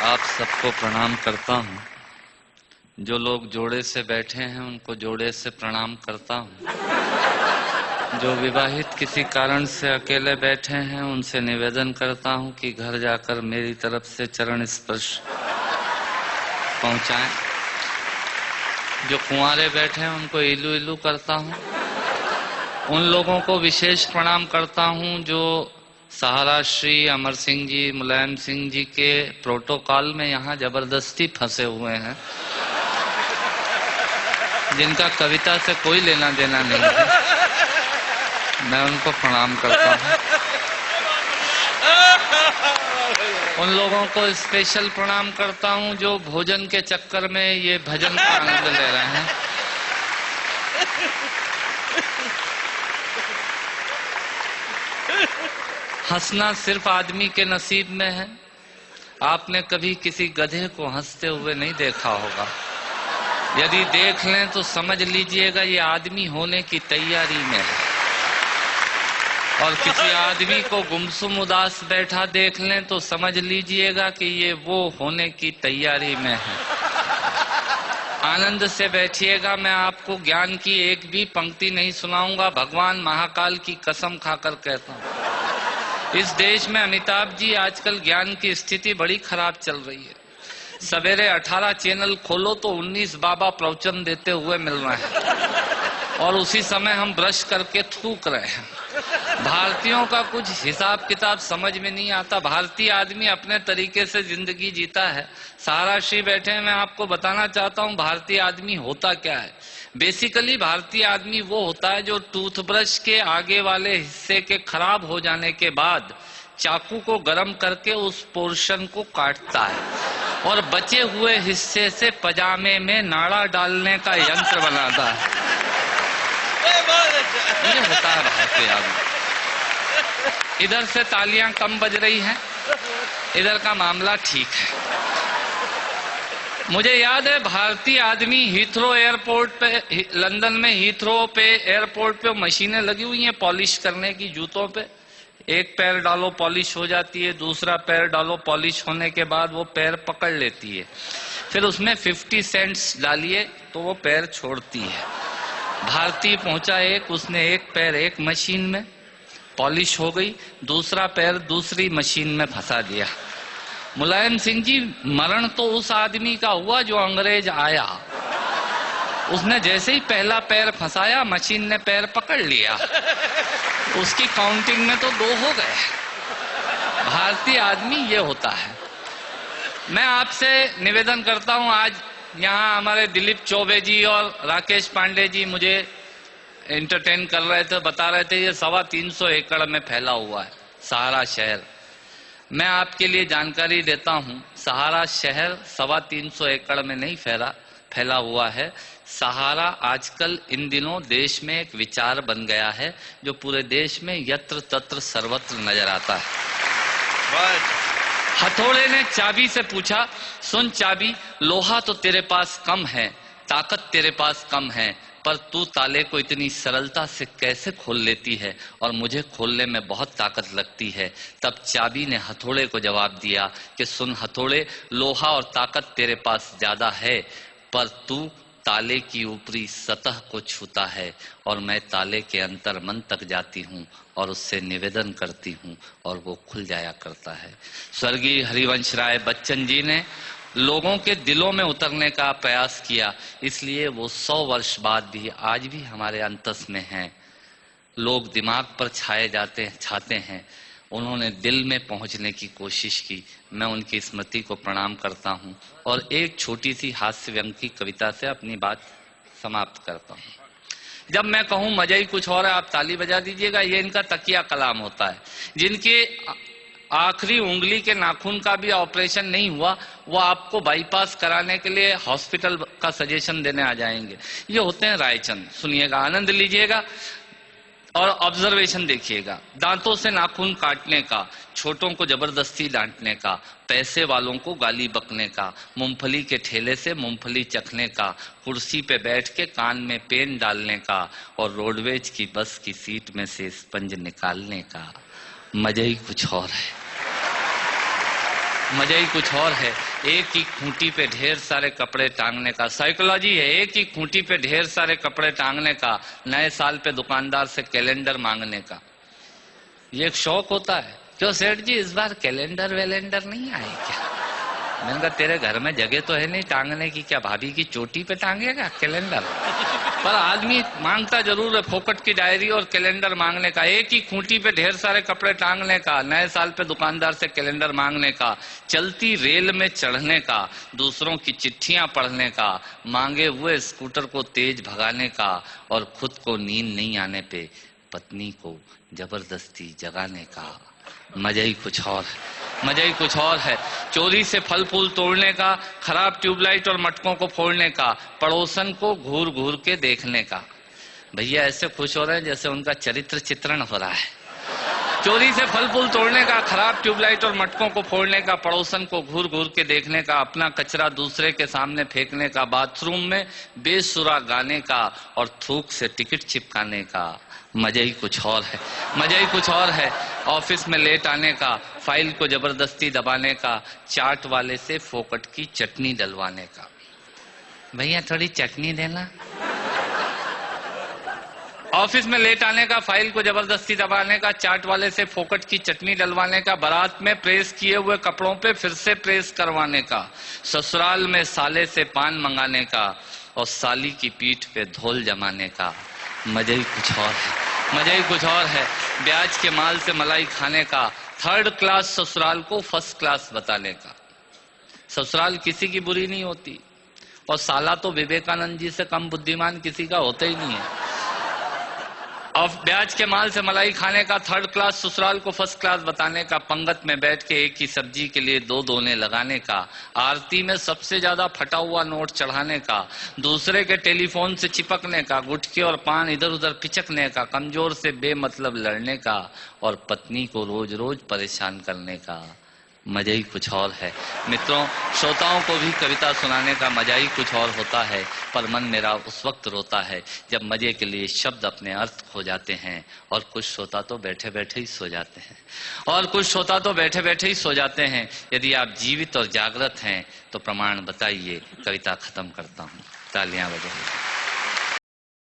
आप सबको प्रणाम करता हूँ। जो लोग जोड़े से बैठे हैं उनको जोड़े से प्रणाम करता हूँ। जो विवाहित किसी कारण से अकेले बैठे हैं उनसे निवेदन करता हूँ कि घर जाकर मेरी तरफ से चरण स्पर्श पहुँचाएं। जो कुंवारे बैठे हैं उनको इलू इलू करता हूँ। उन लोगों को विशेष प्रणाम करता हूँ जो सहारा श्री अमर सिंह जी, मुलायम सिंह जी के प्रोटोकॉल में यहाँ जबरदस्ती फंसे हुए हैं, जिनका कविता से कोई लेना देना नहीं है। मैं उनको प्रणाम करता हूँ। उन लोगों को स्पेशल प्रणाम करता हूँ जो भोजन के चक्कर में ये भजन का आनंद ले रहे हैं। हंसना सिर्फ आदमी के नसीब में है। आपने कभी किसी गधे को हंसते हुए नहीं देखा होगा। यदि देख लें तो समझ लीजिएगा ये आदमी होने की तैयारी में है। और किसी आदमी को गुमसुम उदास बैठा देख लें तो समझ लीजिएगा कि ये वो होने की तैयारी में है। आनंद से बैठिएगा। मैं आपको ज्ञान की एक भी पंक्ति नहीं सुनाऊंगा। भगवान महाकाल की कसम खाकर कहता हूं, इस देश में अमिताभ जी आजकल ज्ञान की स्थिति बड़ी खराब चल रही है। सवेरे 18 चैनल खोलो तो 19 बाबा प्रवचन देते हुए मिल रहे हैं और उसी समय हम ब्रश करके थूक रहे हैं। भारतीयों का कुछ हिसाब किताब समझ में नहीं आता। भारतीय आदमी अपने तरीके से जिंदगी जीता है। सहारा श्री बैठे हैं, मैं आपको बताना चाहता हूं भारतीय आदमी होता क्या है। बेसिकली भारतीय आदमी वो होता है जो टूथब्रश के आगे वाले हिस्से के खराब हो जाने के बाद चाकू को गर्म करके उस पोर्शन को काटता है और बचे हुए हिस्से से पजामे में नाड़ा डालने का यंत्र बनाता है। ये होता है भारतीय आदमी। इधर से तालियां कम बज रही हैं, इधर का मामला ठीक है। मुझे याद है भारतीय आदमी हीथ्रो एयरपोर्ट पे, लंदन में हीथ्रो पे एयरपोर्ट पे मशीनें लगी हुई हैं पॉलिश करने की जूतों पे। एक पैर डालो पॉलिश हो जाती है, दूसरा पैर डालो पॉलिश होने के बाद वो पैर पकड़ लेती है। फिर उसमें 50 सेंट्स डालिए तो वो पैर छोड़ती है। भारतीय पहुंचा एक, उसने एक पैर एक मशीन में पॉलिश हो गई, दूसरा पैर दूसरी मशीन में फंसा दिया। मुलायम सिंह जी, मरण तो उस आदमी का हुआ जो अंग्रेज आया। उसने जैसे ही पहला पैर फंसाया मशीन ने पैर पकड़ लिया। उसकी काउंटिंग में तो 2 हो गए। भारतीय आदमी ये होता है। मैं आपसे निवेदन करता हूं, आज यहाँ हमारे दिलीप चौबे जी और राकेश पांडे जी मुझे एंटरटेन कर रहे थे, बता रहे थे ये 325 एकड़ में फैला हुआ है सहारा शहर। मैं आपके लिए जानकारी देता हूं, सहारा शहर 325 एकड़ में नहीं फैला हुआ है। सहारा आजकल इन दिनों देश में एक विचार बन गया है जो पूरे देश में यत्र तत्र सर्वत्र नजर आता है। हथौड़े ने चाबी से पूछा, सुन चाबी, लोहा तो तेरे पास कम है, ताकत तेरे पास कम है, पर तू ताले को इतनी सरलता से कैसे खोल लेती है और मुझे खोलने में बहुत ताकत लगती है। तब चाबी ने हथौड़े को जवाब दिया कि सुन हथौड़े, लोहा और ताकत तेरे पास ज्यादा है, पर तू ताले की ऊपरी सतह को छूता है और मैं ताले के अंतर मन तक जाती हूँ और उससे निवेदन करती हूँ और वो खुल जाया करता है। स्वर्गीय हरिवंश राय बच्चन जी ने लोगों के दिलों में उतरने का प्रयास किया, इसलिए वो 100 वर्ष बाद भी आज भी हमारे अंतस में हैं। लोग दिमाग पर छाते हैं, उन्होंने दिल में पहुंचने की कोशिश की। मैं उनकी स्मृति को प्रणाम करता हूं और एक छोटी सी हास्य व्यंग की कविता से अपनी बात समाप्त करता हूं। जब मैं कहूं मजा ही कुछ और है, आप ताली बजा दीजिएगा। ये इनका तकिया कलाम होता है। जिनके आखिरी उंगली के नाखून का भी ऑपरेशन नहीं हुआ, वो आपको बाईपास कराने के लिए हॉस्पिटल का सजेशन देने आ जाएंगे। ये होते हैं रायचंद। सुनिएगा, आनंद लीजिएगा और ऑब्जर्वेशन देखिएगा। दांतों से नाखून काटने का, छोटों को जबरदस्ती डांटने का, पैसे वालों को गाली बकने का, मूंगफली के ठेले से मूंगफली चखने का, कुर्सी पे बैठ के कान में पेन डालने का और रोडवेज की बस की सीट में से स्पंज निकालने का। मजा ही कुछ और है, मजा ही कुछ और है। एक ही खूंटी पे ढेर सारे कपड़े टांगने का। साइकोलॉजी है, एक ही खूंटी पे ढेर सारे कपड़े टांगने का, नए साल पे दुकानदार से कैलेंडर मांगने का। ये एक शौक होता है। क्यों सेठ जी इस बार कैलेंडर वैलेंडर नहीं आए क्या? मैंने कहा तेरे घर में जगह तो है नहीं टांगने की, क्या भाभी की चोटी पे टांगेगा कैलेंडर? पर आदमी मांगता जरूर है फोकट की डायरी और कैलेंडर मांगने का। एक ही खूंटी पे ढेर सारे कपड़े टांगने का, नए साल पे दुकानदार से कैलेंडर मांगने का, चलती रेल में चढ़ने का, दूसरों की चिट्ठियां पढ़ने का, मांगे हुए स्कूटर को तेज भगाने का, और खुद को नींद नहीं आने पे पत्नी को जबरदस्ती जगाने का। मजा ही कुछ और है, मजा ही कुछ और है। चोरी से फल फूल तोड़ने का, खराब ट्यूबलाइट और मटकों को फोड़ने का, पड़ोसन को घूर घूर के देखने का। भैया ऐसे खुश हो रहे हैं जैसे उनका चरित्र चित्रण हो रहा है। चोरी से फल फूल तोड़ने का, खराब ट्यूबलाइट और मटकों को फोड़ने का, पड़ोसन को घूर घूर के देखने का, अपना कचरा दूसरे के सामने फेंकने का, बाथरूम में बेसुरा गाने का और थूक से टिकट चिपकाने का। मजा ही कुछ और है, मजा ही कुछ और है। ऑफिस में लेट आने का, फाइल को जबरदस्ती दबाने का, चाट वाले से फोकट की चटनी डलवाने का। भैया थोड़ी चटनी देना। ऑफिस में लेट आने का, फाइल को जबरदस्ती दबाने का, चाट वाले से फोकट की चटनी डलवाने का, बारात में प्रेस किए हुए कपड़ों पे फिर से प्रेस करवाने का, ससुराल में साले से पान मंगाने का और साली की पीठ पे धोल जमाने का। मजा ही कुछ और है, मजा ही कुछ और है। ब्याज के माल से मलाई खाने का, थर्ड क्लास ससुराल को फर्स्ट क्लास बताने का। ससुराल किसी की बुरी नहीं होती, और साला तो विवेकानंद जी से कम बुद्धिमान किसी का होता ही नहीं है। और ब्याज के माल से मलाई खाने का, थर्ड क्लास ससुराल को फर्स्ट क्लास बताने का, पंगत में बैठ के एक ही सब्जी के लिए दो दोने लगाने का, आरती में सबसे ज्यादा फटा हुआ नोट चढ़ाने का, दूसरे के टेलीफोन से चिपकने का, गुटके और पान इधर उधर पिचकने का, कमजोर से बेमतलब लड़ने का और पत्नी को रोज रोज परेशान करने का। मजा ही कुछ और है। मित्रों, श्रोताओं को भी कविता सुनाने का मजा ही कुछ और होता है, पर मन मेरा उस वक्त रोता है जब मजे के लिए शब्द अपने अर्थ खो जाते हैं, और कुछ श्रोता तो बैठे बैठे ही सो जाते हैं, और कुछ श्रोता तो बैठे बैठे ही सो जाते हैं। यदि आप जीवित और जागृत हैं तो प्रमाण बताइए। कविता खत्म करता हूँ, तालियां बजाइए।